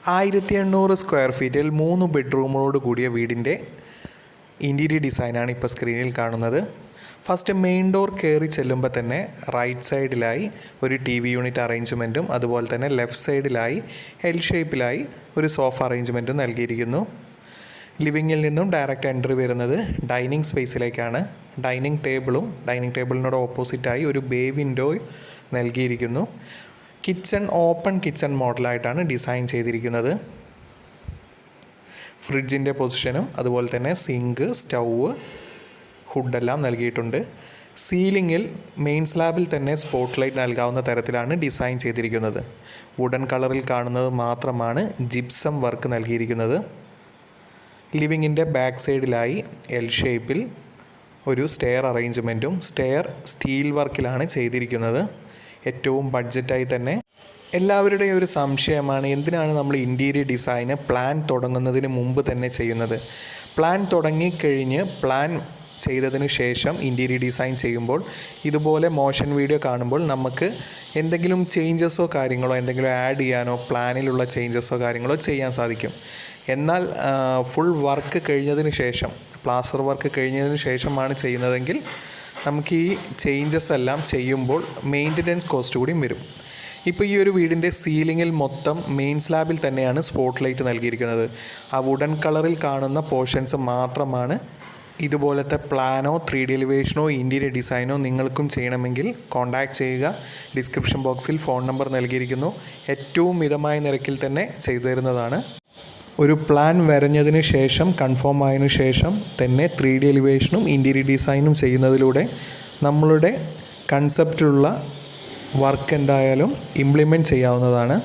1800 square ഫീറ്റിൽ 3 ബെഡ്റൂമോട് കൂടിയ വീടിൻ്റെ ഇൻറ്റീരിയർ ഡിസൈനാണ് ഇപ്പോൾ സ്ക്രീനിൽ കാണുന്നത്. ഫസ്റ്റ് മെയിൻ ഡോർ കയറി ചെല്ലുമ്പോൾ തന്നെ റൈറ്റ് സൈഡിലായി ഒരു TV യൂണിറ്റ് അറേഞ്ച്മെൻറ്റും അതുപോലെ തന്നെ ലെഫ്റ്റ് സൈഡിലായി എൽ ഷേപ്പിലായി ഒരു സോഫ അറേഞ്ച്മെൻറ്റും നൽകിയിരിക്കുന്നു. ലിവിങ്ങിൽ നിന്നും ഡയറക്റ്റ് എൻട്രി വരുന്നത് ഡൈനിങ് സ്പേസിലേക്കാണ്. ഡൈനിങ് ടേബിളിനോട് ഓപ്പോസിറ്റായി ഒരു ബേ വിൻഡോ നൽകിയിരിക്കുന്നു. കിച്ചൺ ഓപ്പൺ കിച്ചൺ മോഡലായിട്ടാണ് ഡിസൈൻ ചെയ്തിരിക്കുന്നത്. ഫ്രിഡ്ജിൻ്റെ പൊസിഷനും അതുപോലെ തന്നെ സിങ്ക്, സ്റ്റൗവ്, ഹുഡെല്ലാം നൽകിയിട്ടുണ്ട്. സീലിങ്ങിൽ മെയിൻ സ്ലാബിൽ തന്നെ സ്പോട്ട് ലൈറ്റ് നൽകാവുന്ന തരത്തിലാണ് ഡിസൈൻ ചെയ്തിരിക്കുന്നത്. വുഡൻ കളറിൽ കാണുന്നത് മാത്രമാണ് ജിപ്സം വർക്ക് നൽകിയിരിക്കുന്നത്. ലിവിങ്ങിൻ്റെ ബാക്ക് സൈഡിലായി എൽ ഷേപ്പിൽ ഒരു സ്റ്റെയർ അറേഞ്ച്മെൻറ്റും സ്റ്റെയർ സ്റ്റീൽ വർക്കിലാണ് ചെയ്തിരിക്കുന്നത്. ഏറ്റവും ബഡ്ജറ്റായി തന്നെ. എല്ലാവരുടെയും ഒരു സംശയമാണ്, എന്തിനാണ് നമ്മൾ ഇൻറ്റീരിയർ ഡിസൈന് പ്ലാൻ തുടങ്ങുന്നതിന് മുമ്പ് തന്നെ ചെയ്യുന്നത്? പ്ലാൻ തുടങ്ങിക്കഴിഞ്ഞ് പ്ലാൻ ചെയ്തതിന് ശേഷം ഇൻറ്റീരിയർ ഡിസൈൻ ചെയ്യുമ്പോൾ ഇതുപോലെ മോഷൻ വീഡിയോ കാണുമ്പോൾ നമുക്ക് എന്തെങ്കിലും ചേഞ്ചസോ കാര്യങ്ങളോ എന്തെങ്കിലും ആഡ് ചെയ്യാനോ പ്ലാനിലുള്ള ചേഞ്ചസോ കാര്യങ്ങളോ ചെയ്യാൻ സാധിക്കും. എന്നാൽ ഫുൾ വർക്ക് കഴിഞ്ഞതിന് ശേഷം, പ്ലാസ്റ്റർ വർക്ക് കഴിഞ്ഞതിന് ശേഷമാണ് ചെയ്യുന്നതെങ്കിൽ നമുക്ക് ഈ ചേഞ്ചസ് എല്ലാം ചെയ്യുമ്പോൾ മെയിൻ്റനൻസ് കോസ്റ്റ് കൂടിയും വരും. ഇപ്പോൾ ഈ ഒരു വീടിൻ്റെ സീലിങ്ങിൽ മൊത്തം മെയിൻ സ്ലാബിൽ തന്നെയാണ് സ്പോട്ട് ലൈറ്റ് നൽകിയിരിക്കുന്നത്. ആ വുഡൻ കളറിൽ കാണുന്ന പോർഷൻസ് മാത്രമാണ്. ഇതുപോലത്തെ പ്ലാനോ 3D എലിവേഷനോ ഇൻറ്റീരിയർ ഡിസൈനോ നിങ്ങൾക്കും ചെയ്യണമെങ്കിൽ കോൺടാക്റ്റ് ചെയ്യുക. ഡിസ്ക്രിപ്ഷൻ ബോക്സിൽ ഫോൺ നമ്പർ നൽകിയിരിക്കുന്നു. ഏറ്റവും മിതമായ നിരക്കിൽ തന്നെ ചെയ്തു തരുന്നതാണ്. ഒരു പ്ലാൻ വരഞ്ഞതിന് ശേഷം കൺഫേം ആയതിനു ശേഷം തന്നെ 3D എലിവേഷനും ഇൻറ്റീരിയർ ഡിസൈനും ചെയ്യുന്നതിലൂടെ നമ്മളുടെ കൺസെപ്റ്റിലുള്ള വർക്ക് എന്തായാലും ഇംപ്ലിമെൻറ്റ് ചെയ്യാവുന്നതാണ്.